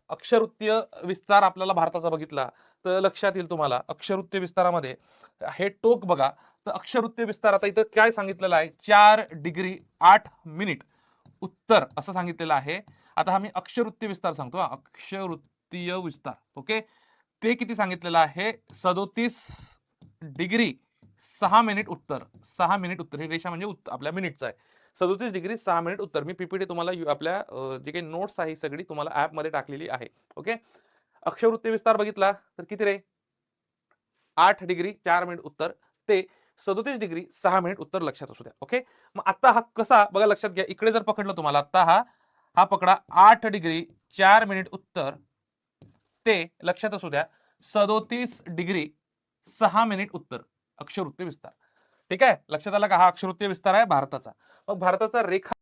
अक्षरवृत्तीय विस्तार आपल्याला भारताचा बघितला तर लक्षात येईल तुम्हाला अक्षरवृत्तीय विस्तारामध्ये हे टोक बघा. तर अक्षरवृत्तीय विस्तार आता इथं काय सांगितलेलं आहे 4°8' उत्तर असं सांगितलेलं आहे. आता हा मी अक्षरवृत्तीय विस्तार सांगतो अक्षरवृत्तीय विस्तार ओके. ते किती सांगितलेलं आहे 37°6' उत्तर 6 मिनिट उत्तर ही रेषा म्हणजे आपल्या मिनिटचा आहे 37°6' उत्तर. मी पीपीटी तुम्हाला आपल्या जे काही नोट्स आहे सगळी तुम्हाला ऍप मध्ये टाकलेली आहे ओके. अक्षरवृत्तीय विस्तार बघितला तर किती रे 8°4' उत्तर ते 37°6' उत्तर लक्षात असू द्या ओके. मग आता हा कसा बघा लक्षात घ्या इकडे जर पकडलं तुम्हाला आता हा पकडा 8°4' उत्तर ते लक्षात असू द्या 37°6' उत्तर अक्षरवृत्तीय विस्तार. ठीक आहे लक्षात आला का हा अक्षरवृत्तीय विस्तार आहे भारताचा. मग भारताचा रेखा